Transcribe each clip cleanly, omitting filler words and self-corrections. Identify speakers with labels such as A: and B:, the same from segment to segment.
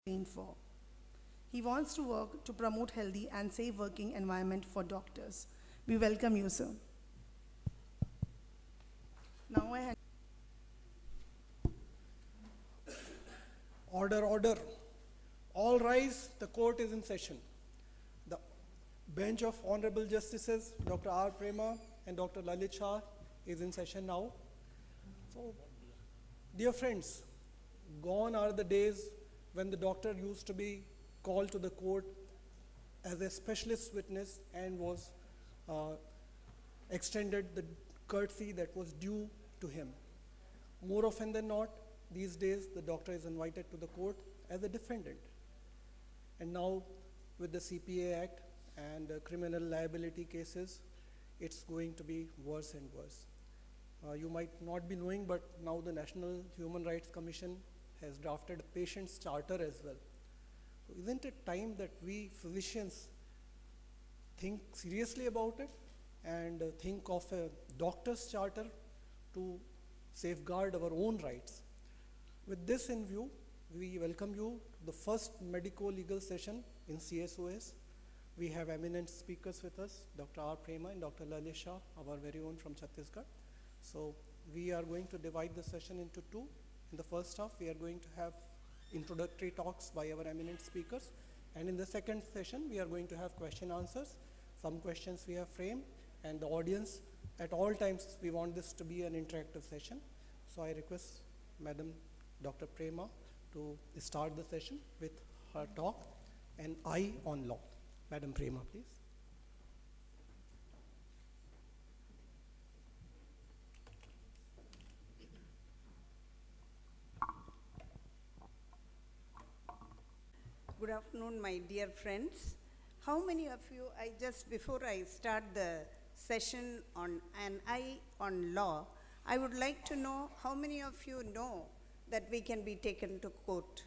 A: trained for. He wants to work to promote healthy and safe working environment for doctors. We welcome you, sir. Now I hand.
B: Order, order. All rise, the court is in session. The bench of Honorable Justices, Dr. R. Prema and Dr. Lalit Shah is in session now. So, dear friends, gone are the days when the doctor used to be called to the court as a specialist witness and was extended the courtesy that was due to him. More often than not, these days the doctor is invited to the court as a defendant. And now with the CPA Act and criminal liability cases, it's going to be worse and worse. You might not be knowing, but now the National Human Rights Commission has drafted a patient's charter as well. So isn't it time that we physicians think seriously about it and think of a doctor's charter to safeguard our own rights? With this in view, we welcome you to the first medico-legal session in CSOS. We have eminent speakers with us, Dr. R. Prema and Dr. Lalit Shah, our very own from Chhattisgarh. So we are going to divide the session into two. In the first half, we are going to have introductory talks by our eminent speakers. And in the second session, we are going to have question answers. Some questions we have framed, and the audience, at all times, we want this to be an interactive session. So I request Madam Dr. Prema to start the session with her talk, An Eye on Law. Madam Prema, please.
C: Good afternoon, my dear friends. How many of you, before I start the session on An Eye on Law, I would like to know how many of you know that we can be taken to court?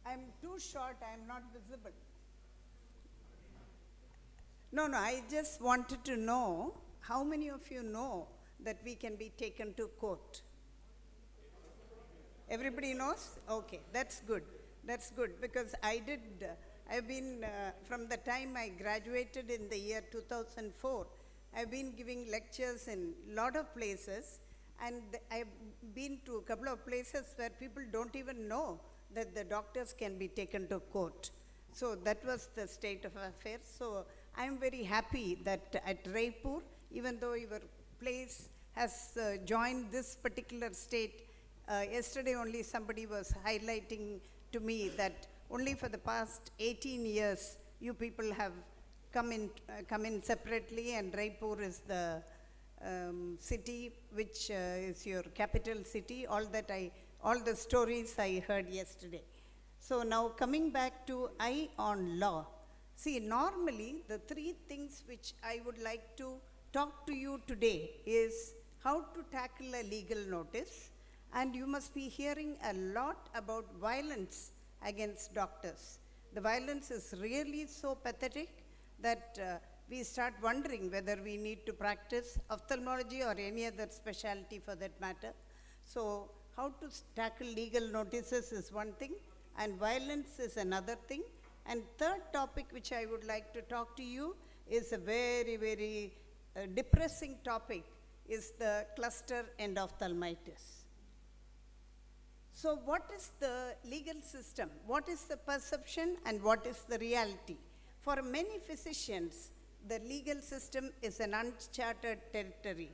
C: I'm too short, I'm not visible. No, I just wanted to know how many of you know that we can be taken to court? Everybody knows? Okay, that's good. That's good because I've been, from the time I graduated in the year 2004, I've been giving lectures in a lot of places, and I've been to a couple of places where people don't even know that the doctors can be taken to court. So that was the state of affairs. So I'm very happy that at Raipur, even though your place has joined this particular state, yesterday only somebody was highlighting to me that only for the past 18 years, you people have come in separately, and Raipur is the city which is your capital city. All the stories I heard yesterday. So now coming back to Eye on Law. See, normally the three things which I would like to talk to you today is how to tackle a legal notice, and you must be hearing a lot about violence against doctors. The violence is really so pathetic that we start wondering whether we need to practice ophthalmology or any other specialty for that matter. So how to tackle legal notices is one thing, and violence is another thing. And third topic which I would like to talk to you is a very, very depressing topic, is the cluster endophthalmitis. So what is the legal system? What is the perception and what is the reality? For many physicians, the legal system is an uncharted territory.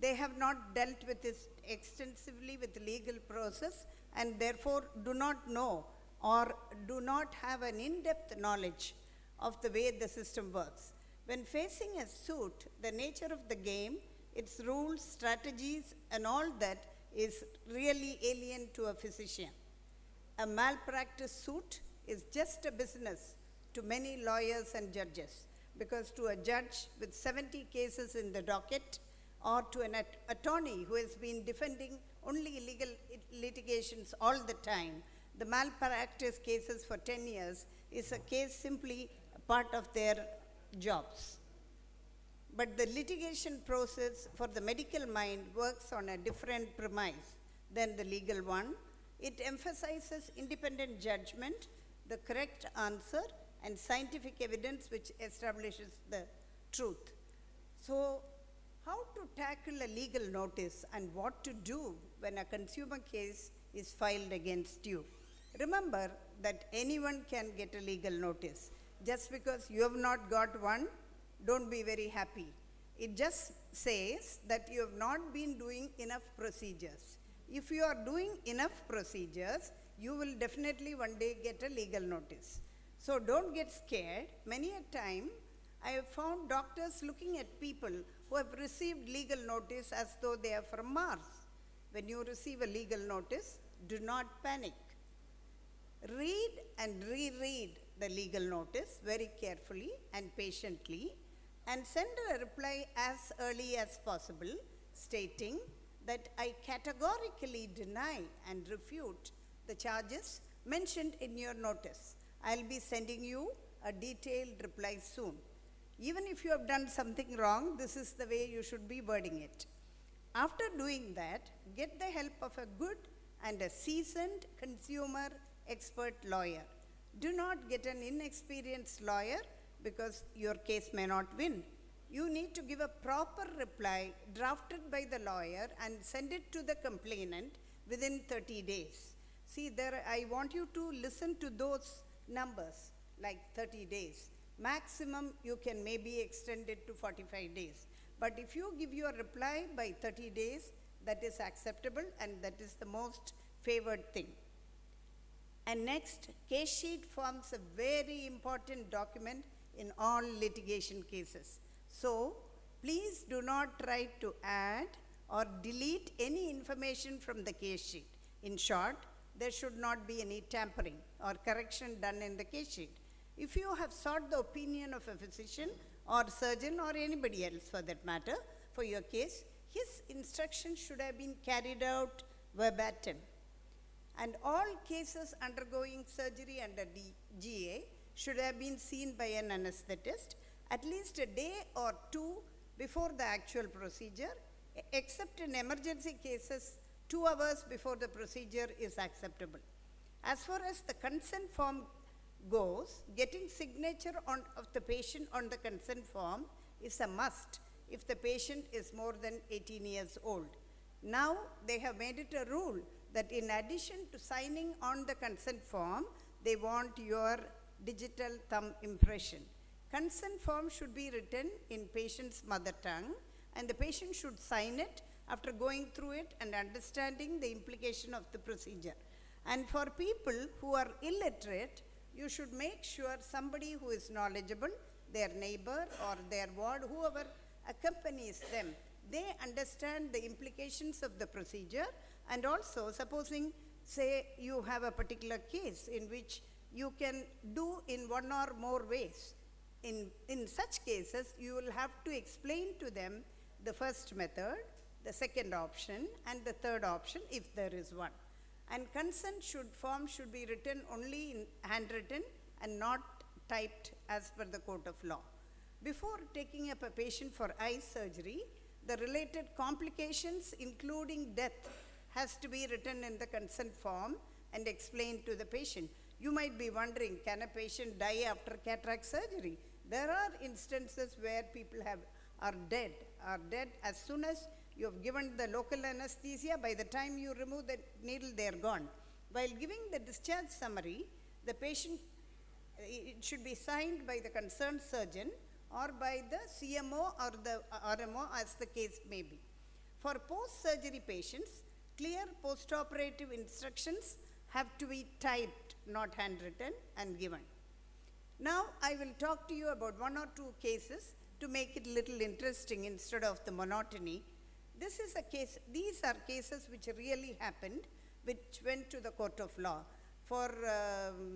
C: They have not dealt with this extensively with the legal process, and therefore do not know or do not have an in-depth knowledge of the way the system works. When facing a suit, the nature of the game, its rules, strategies, and all that is really alien to a physician. A malpractice suit is just a business to many lawyers and judges, because to a judge with 70 cases in the docket, or to an attorney who has been defending only legal litigations all the time, the malpractice cases for 10 years is a case simply a part of their jobs. But the litigation process for the medical mind works on a different premise than the legal one. It emphasizes independent judgment, the correct answer, and scientific evidence which establishes the truth. So, how to tackle a legal notice and what to do when a consumer case is filed against you? Remember that anyone can get a legal notice. Just because you have not got one, don't be very happy. It just says that you have not been doing enough procedures. If you are doing enough procedures, you will definitely one day get a legal notice. So don't get scared. Many a time, I have found doctors looking at people who have received legal notice as though they are from Mars. When you receive a legal notice, do not panic. Read and reread the legal notice very carefully and patiently and send a reply as early as possible stating that I categorically deny and refute the charges mentioned in your notice. I'll be sending you a detailed reply soon. Even if you have done something wrong, this is the way you should be wording it. After doing that, get the help of a good and a seasoned consumer expert lawyer. Do not get an inexperienced lawyer because your case may not win. You need to give a proper reply drafted by the lawyer and send it to the complainant within 30 days. See, there I want you to listen to those numbers, like 30 days. Maximum, you can maybe extend it to 45 days. But if you give your reply by 30 days, that is acceptable and that is the most favored thing. And next, case sheet forms a very important document in all litigation cases. So, please do not try to add or delete any information from the case sheet. In short, there should not be any tampering or correction done in the case sheet. If you have sought the opinion of a physician or surgeon or anybody else for that matter for your case, his instructions should have been carried out verbatim. And all cases undergoing surgery under GA should have been seen by an anesthetist at least a day or two before the actual procedure, except in emergency cases, 2 hours before the procedure is acceptable. As far as the consent form goes, getting signature of the patient on the consent form is a must if the patient is more than 18 years old. Now, they have made it a rule that in addition to signing on the consent form, they want your digital thumb impression. Consent form should be written in patient's mother tongue, and the patient should sign it after going through it and understanding the implication of the procedure. And for people who are illiterate, you should make sure somebody who is knowledgeable, their neighbor or their ward, whoever accompanies them, they understand the implications of the procedure. And also, supposing, say, you have a particular case in which you can do in one or more ways. In such cases, you will have to explain to them the first method, the second option, and the third option if there is one. And consent form should be written only in handwritten and not typed as per the court of law. Before taking up a patient for eye surgery, the related complications, including death, has to be written in the consent form and explained to the patient. You might be wondering, can a patient die after cataract surgery? There are instances where people are dead as soon as you have given the local anesthesia. By the time you remove the needle, they are gone. While giving the discharge summary, the patient, it should be signed by the concerned surgeon or by the CMO or the RMO as the case may be. For post-surgery patients, clear post-operative instructions have to be typed, not handwritten, and given. Now, I will talk to you about 1 or 2 cases to make it a little interesting instead of the monotony. This is a case, these are cases which really happened, which went to the court of law. For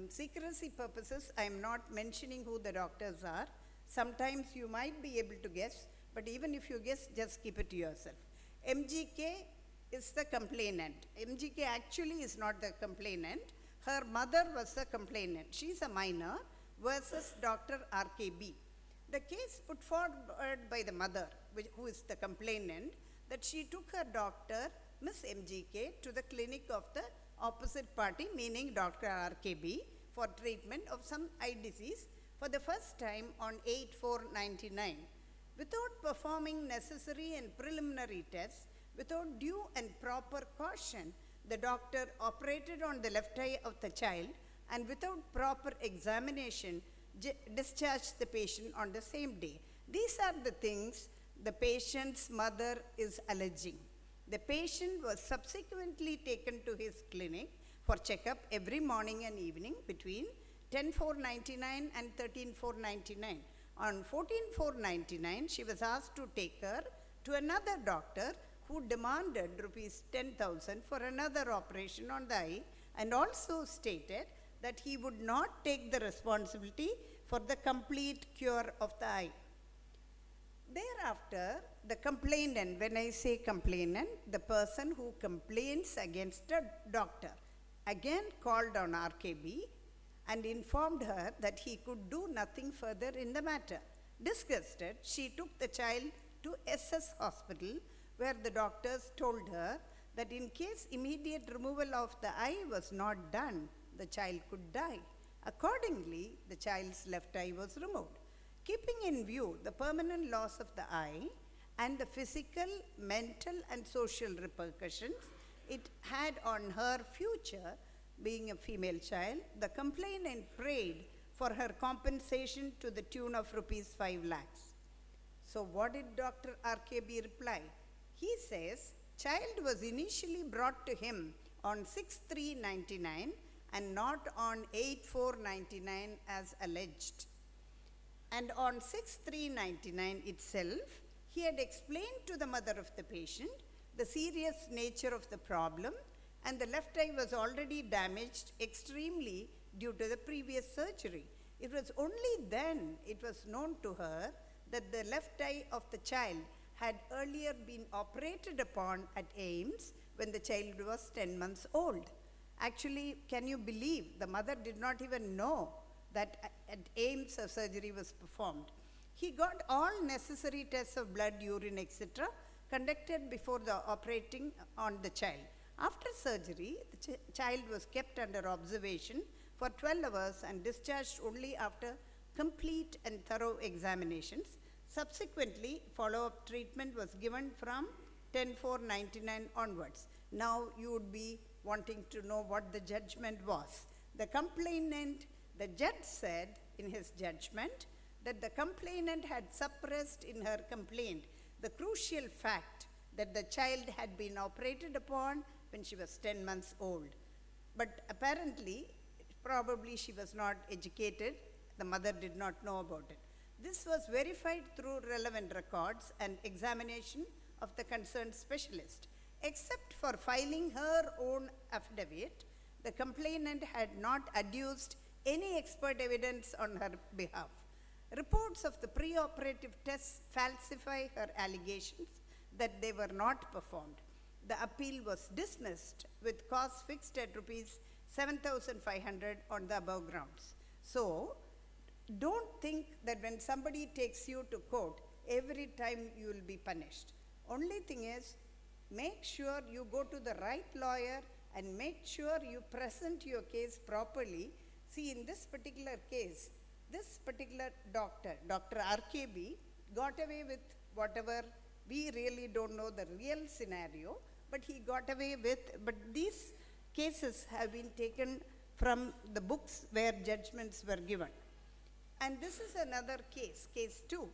C: secrecy purposes, I am not mentioning who the doctors are. Sometimes you might be able to guess, but even if you guess, just keep it to yourself. MGK is the complainant. MGK actually is not the complainant. Her mother was the complainant. She's a minor versus Dr. RKB. The case put forward by the mother, who is the complainant, that she took her doctor, Miss MGK, to the clinic of the opposite party, meaning Dr. RKB, for treatment of some eye disease for the first time on 8/4/99. Without performing necessary and preliminary tests, without due and proper caution, the doctor operated on the left eye of the child and without proper examination, discharged the patient on the same day. These are the things the patient's mother is alleging. The patient was subsequently taken to his clinic for checkup every morning and evening between 10/4/99 and 13/4/99. On 14/4/99, she was asked to take her to another doctor who demanded rupees 10,000 for another operation on the eye, and also stated that he would not take the responsibility for the complete cure of the eye. Thereafter, the complainant, when I say complainant, the person who complains against a doctor, again called on RKB and informed her that he could do nothing further in the matter. Disgusted, she took the child to SS Hospital, where the doctors told her that in case immediate removal of the eye was not done, the child could die. Accordingly, the child's left eye was removed. Keeping in view the permanent loss of the eye and the physical, mental, and social repercussions it had on her future, being a female child, the complainant prayed for her compensation to the tune of rupees 5 lakhs. So what did Dr. RKB reply? He says, child was initially brought to him on 6/3/99 and not on 8/4/99 as alleged. And on 6/3/99 itself, he had explained to the mother of the patient the serious nature of the problem, and the left eye was already damaged extremely due to the previous surgery. It was only then it was known to her that the left eye of the child had earlier been operated upon at AIMS when the child was 10 months old. Actually, can you believe the mother did not even know that at AIMS a surgery was performed? He got all necessary tests of blood, urine, etc. conducted before the operating on the child. After surgery, the child was kept under observation for 12 hours and discharged only after complete and thorough examinations. Subsequently, follow-up treatment was given from 10/4/99 onwards. Now you would be wanting to know what the judgment was. The complainant, the judge said in his judgment that the complainant had suppressed in her complaint the crucial fact that the child had been operated upon when she was 10 months old. But apparently, probably she was not educated, the mother did not know about it. This was verified through relevant records and examination of the concerned specialist. Except for filing her own affidavit, the complainant had not adduced any expert evidence on her behalf. Reports of the preoperative tests falsify her allegations that they were not performed. The appeal was dismissed with costs fixed at rupees 7,500 on the above grounds. So, don't think that when somebody takes you to court, every time you will be punished. Only thing is, make sure you go to the right lawyer and make sure you present your case properly. See, in this particular case, this particular doctor, Dr. RKB, got away with whatever, we really don't know the real scenario, but he got away with, but these cases have been taken from the books where judgments were given. And this is another case, case 2.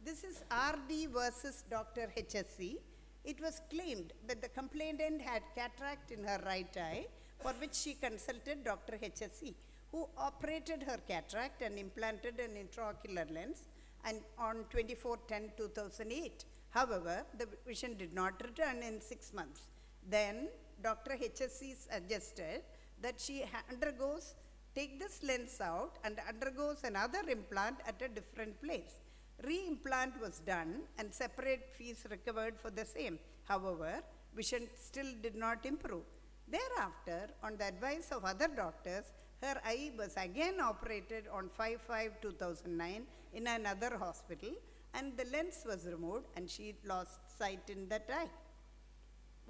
C: This is RD versus Dr. HSC. It was claimed that the complainant had cataract in her right eye, for which she consulted Dr. HSC, who operated her cataract and implanted an intraocular lens and on 24/10/2008. However, the vision did not return in 6 months. Then Dr. HSC suggested that she undergoes, take this lens out and undergoes another implant at a different place. Re-implant was done and separate fees recovered for the same. However, vision still did not improve. Thereafter, on the advice of other doctors, her eye was again operated on 5/5/2009 in another hospital, and the lens was removed and she lost sight in that eye.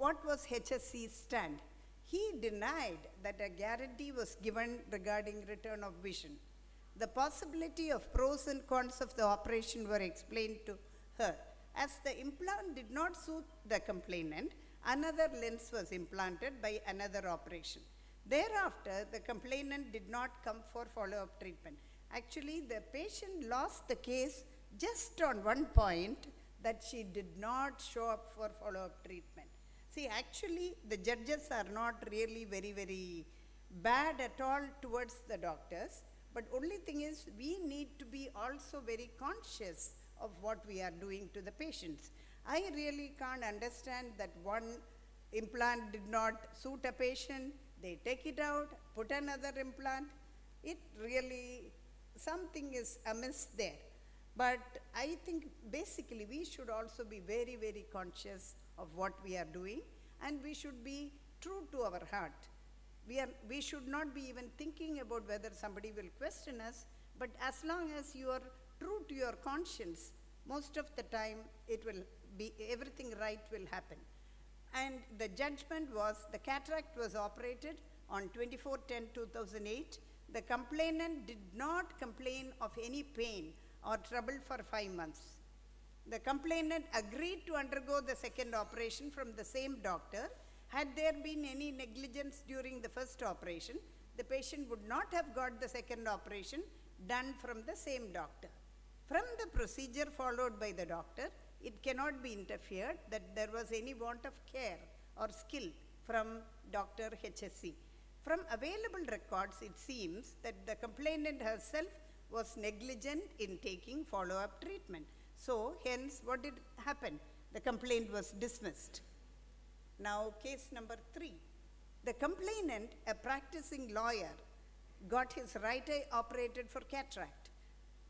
C: What was HSC's stand? He denied that a guarantee was given regarding return of vision. The possibility of pros and cons of the operation were explained to her. As the implant did not suit the complainant, another lens was implanted by another operation. Thereafter, the complainant did not come for follow-up treatment. Actually, the patient lost the case just on one point, that she did not show up for follow-up treatment. See, actually, the judges are not really very bad at all towards the doctors, but only thing is we need to be also very conscious of what we are doing to the patients. I really can't understand that one implant did not suit a patient, they take it out, put another implant. It really, something is amiss there. But I think basically we should also be very conscious of what we are doing, and we should be true to our heart. We should not be even thinking about whether somebody will question us, but as long as you are true to your conscience, most of the time it will be, everything right will happen. And the judgment was, the cataract was operated on 24/10/2008. The complainant did not complain of any pain or trouble for 5 months. The complainant agreed to undergo the second operation from the same doctor. Had there been any negligence during the first operation, the patient would not have got the second operation done from the same doctor. From the procedure followed by the doctor, it cannot be interfered that there was any want of care or skill from Dr. HSC. From available records, it seems that the complainant herself was negligent in taking follow-up treatment. So, hence, what did happen? The complaint was dismissed. Now, case number 3. The complainant, a practicing lawyer, got his right eye operated for cataract,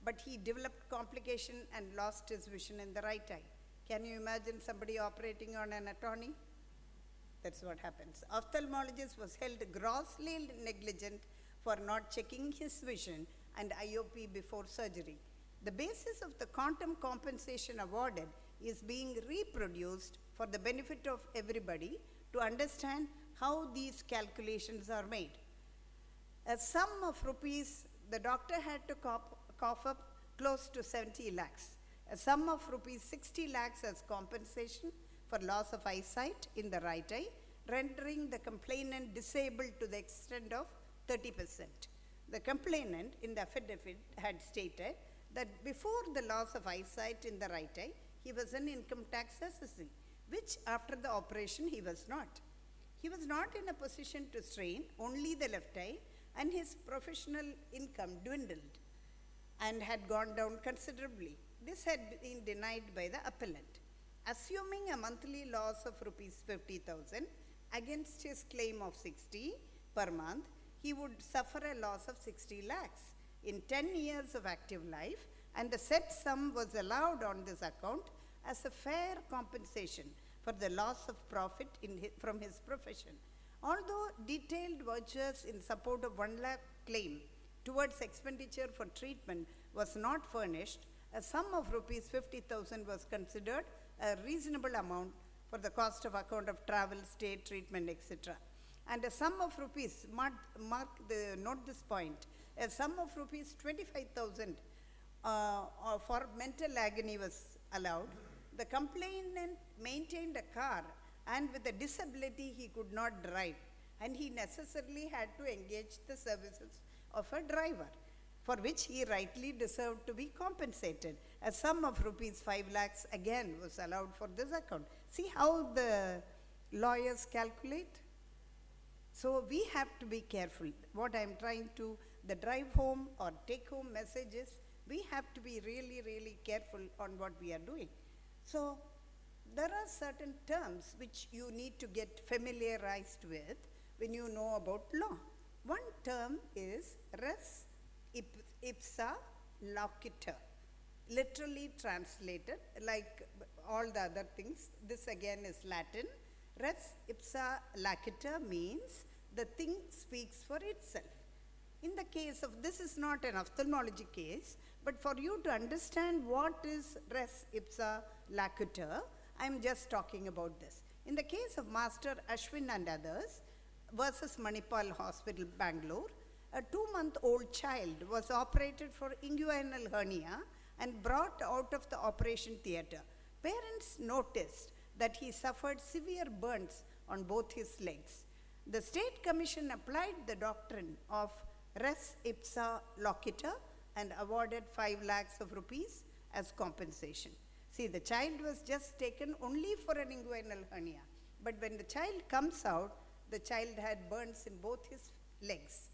C: but he developed complication and lost his vision in the right eye. Can you imagine somebody operating on an attorney? That's what happens. Ophthalmologist was held grossly negligent for not checking his vision and IOP before surgery. The basis of the quantum compensation awarded is being reproduced for the benefit of everybody to understand how these calculations are made. A sum of rupees, the doctor had to cough up close to 70 lakhs. A sum of rupees 60 lakhs as compensation for loss of eyesight in the right eye, rendering the complainant disabled to the extent of 30%. The complainant in the affidavit had stated that before the loss of eyesight in the right eye, he was an income tax assessee, which after the operation he was not. He was not in a position to strain only the left eye, and his professional income dwindled and had gone down considerably. This had been denied by the appellant. Assuming a monthly loss of rupees 50,000 against his claim of 60 per month, he would suffer a loss of 60 lakhs in 10 years of active life, and the said sum was allowed on this account as a fair compensation for the loss of profit from his profession. Although detailed vouchers in support of 1 lakh claim towards expenditure for treatment was not furnished, a sum of rupees 50,000 was considered a reasonable amount for the cost of account of travel, stay, treatment, etc. And a sum of rupees, note this point, a sum of rupees 25,000 for mental agony was allowed. The complainant maintained a car, and with a disability he could not drive, and he necessarily had to engage the services of a driver, for which he rightly deserved to be compensated. A sum of rupees 5 lakhs again was allowed for this account. See how the lawyers calculate? So we have to be careful. What I'm trying to, the drive home or take home messages, we have to be really careful on what we are doing. So there are certain terms which you need to get familiarized with when you know about law. One term is res ipsa loquitur, literally translated like all the other things. This again is Latin. Res ipsa loquitur means the thing speaks for itself. in the case of, this is not an ophthalmology case, but for you to understand what is res ipsa loquitur, I'm just talking about this. In the case of Master Ashwin and others versus Manipal Hospital, Bangalore, a 2-month-old child was operated for inguinal hernia and brought out of the operation theatre. Parents noticed that he suffered severe burns on both his legs. The State Commission applied the doctrine of res ipsa loquitur and awarded 5 lakhs of rupees as compensation. See, the child was just taken only for an inguinal hernia, but when the child comes out, the child had burns in both his legs.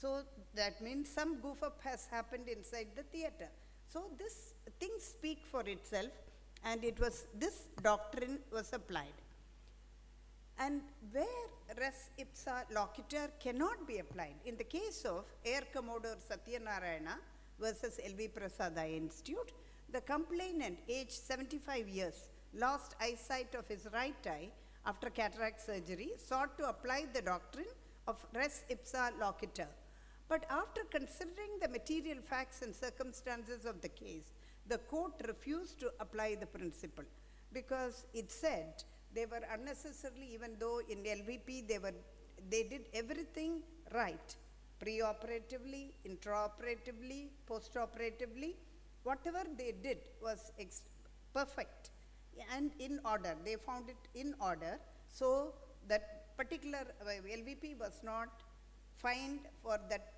C: So that means some goof up has happened inside the theatre. So this thing speak for itself, and it was, this doctrine was applied. And where res ipsa loquitur cannot be applied, in the case of Air Commodore Satyanarayana versus L.V. Prasad Eye Institute, the complainant, aged 75 years, lost eyesight of his right eye after cataract surgery, sought to apply the doctrine of res ipsa loquitur. But after considering the material facts and circumstances of the case, the court refused to apply the principle because it said they were unnecessarily, even though in LVP they did everything right, pre-operatively, intraoperatively, post-operatively, whatever they did was perfect and in order. They found it in order, so that particular LVP was not fined for that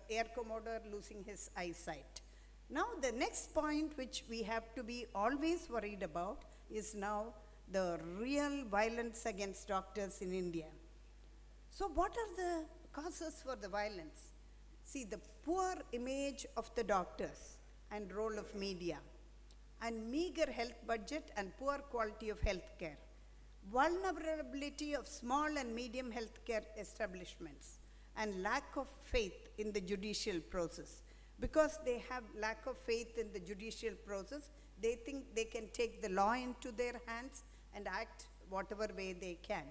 C: Air Commodore losing his eyesight. Now the next point which we have to be always worried about is now the real violence against doctors in India. So what are the causes for the violence? See, the poor image of the doctors and role of media, and meager health budget and poor quality of health care, vulnerability of small and medium healthcare establishments, and lack of faith in the judicial process. Because they have lack of faith in the judicial process, they think they can take the law into their hands and act whatever way they can.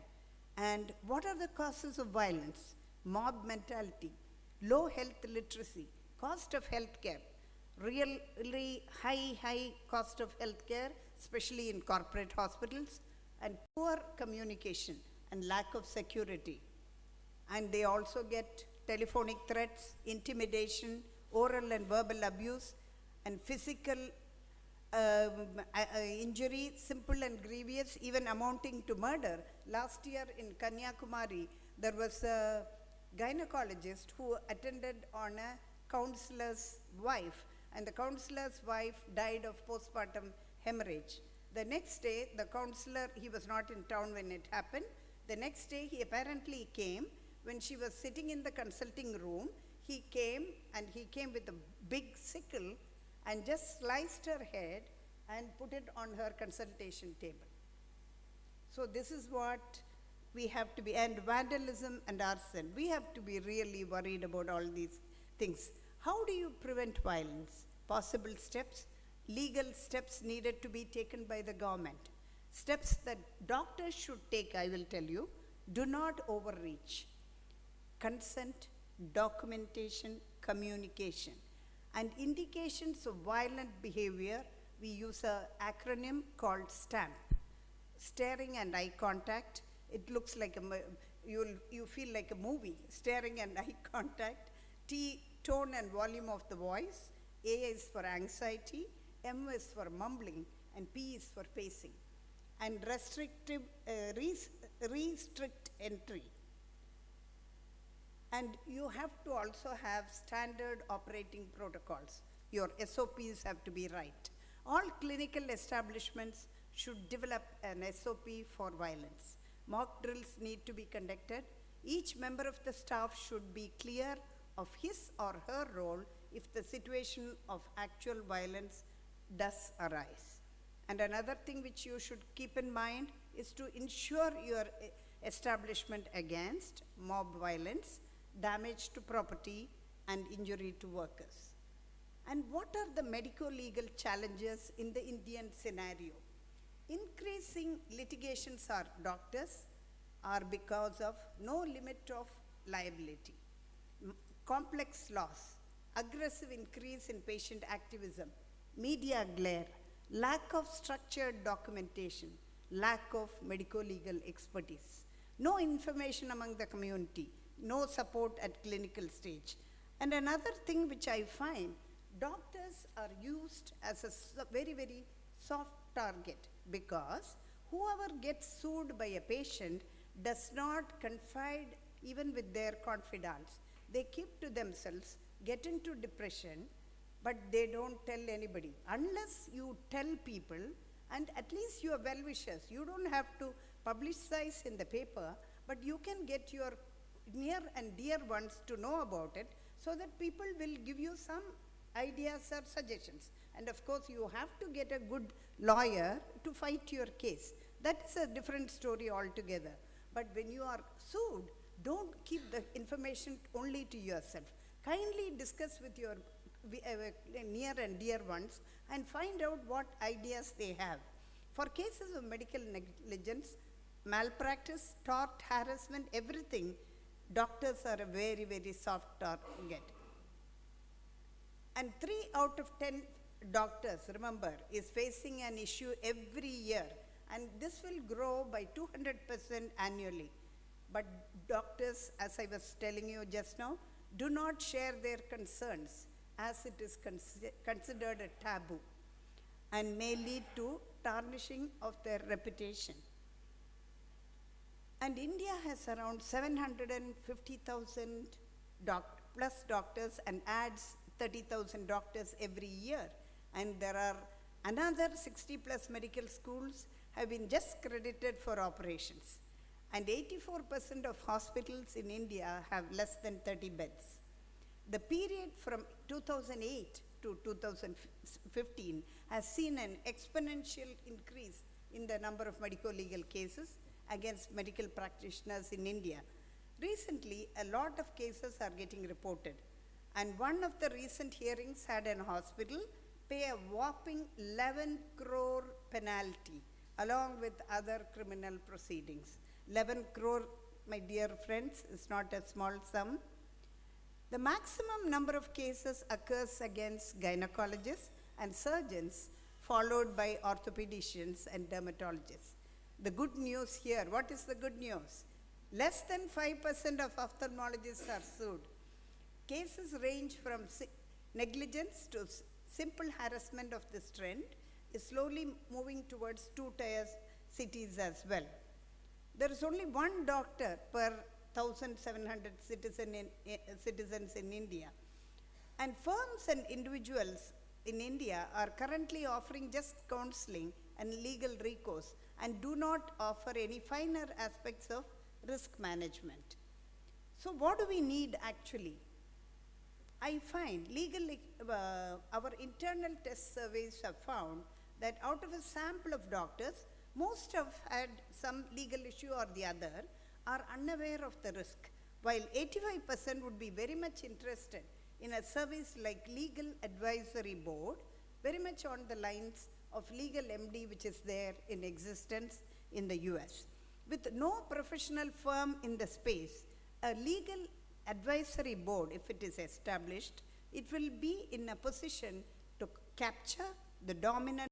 C: And what are the causes of violence? Mob mentality, low health literacy, cost of health care, really high cost of health care, especially in corporate hospitals, and poor communication and lack of security. And they also get telephonic threats, intimidation, oral and verbal abuse, and physical injury, simple and grievous, even amounting to murder. Last year in Kanyakumari, there was a gynecologist who attended on a counselor's wife, and the counselor's wife died of postpartum hemorrhage. The next day, the counselor, he was not in town when it happened. The next day, he apparently came. When she was sitting in the consulting room, he came with a big sickle and just sliced her head and put it on her consultation table. So this is what we have to be, and vandalism and arson. We have to be really worried about all these things. How do you prevent violence? Possible steps, legal steps needed to be taken by the government. Steps that doctors should take, I will tell you. Do not overreach. Consent, documentation, communication, and indications of violent behavior. We use an acronym called STAMP. Staring and eye contact. It looks like you feel like a movie. Staring and eye contact. T, tone and volume of the voice. A is for anxiety. M is for mumbling, and P is for pacing. And restrict entry. And you have to also have standard operating protocols. Your SOPs have to be right. All clinical establishments should develop an SOP for violence. Mock drills need to be conducted. Each member of the staff should be clear of his or her role if the situation of actual violence does arise. And another thing which you should keep in mind is to ensure your establishment against mob violence, damage to property, and injury to workers. And what are the medico-legal challenges in the Indian scenario? Increasing litigations are doctors are because of no limit of liability. complex laws, aggressive increase in patient activism, media glare, lack of structured documentation, lack of medico-legal expertise, no information among the community, no support at clinical stage. And another thing which I find, doctors are used as a very, very soft target, because whoever gets sued by a patient does not confide even with their confidants. They keep to themselves, get into depression, but they don't tell anybody. Unless you tell people, and at least your well-wishers, you don't have to publicize in the paper, but you can get your near and dear ones to know about it, so that people will give you some ideas or suggestions. And of course, you have to get a good lawyer to fight your case. That is a different story altogether. But when you are sued, don't keep the information only to yourself. Kindly discuss with your near and dear ones and find out what ideas they have. For cases of medical negligence, malpractice, tort, harassment, everything, doctors are a very, very soft target. And 3 out of 10 doctors, remember, is facing an issue every year. And this will grow by 200% annually. But doctors, as I was telling you just now, do not share their concerns, as it is considered a taboo and may lead to tarnishing of their reputation. And India has around 750,000 plus doctors and adds 30,000 doctors every year. And there are another 60 plus medical schools have been just credited for operations. And 84% of hospitals in India have less than 30 beds. The period from 2008 to 2015 has seen an exponential increase in the number of medico-legal cases against medical practitioners in India. Recently, a lot of cases are getting reported. And one of the recent hearings had an hospital pay a whopping 11 crore penalty, along with other criminal proceedings. 11 crore, my dear friends, is not a small sum. The maximum number of cases occurs against gynecologists and surgeons, followed by orthopedicians and dermatologists. The good news here, what is the good news? Less than 5% of ophthalmologists are sued. Cases range from negligence to simple harassment of this trend is slowly moving towards 2-tier cities as well. There is only one doctor per 1,700 citizens in India. And firms and individuals in India are currently offering just counseling and legal recourse and do not offer any finer aspects of risk management. So what do we need actually? I find our internal test surveys have found that out of a sample of doctors, most have had some legal issue or the other, are unaware of the risk, while 85% would be very much interested in a service like Legal Advisory Board, very much on the lines of Legal MD, which is there in existence in the US. With no professional firm in the space, a Legal Advisory Board, if it is established, it will be in a position to capture the dominant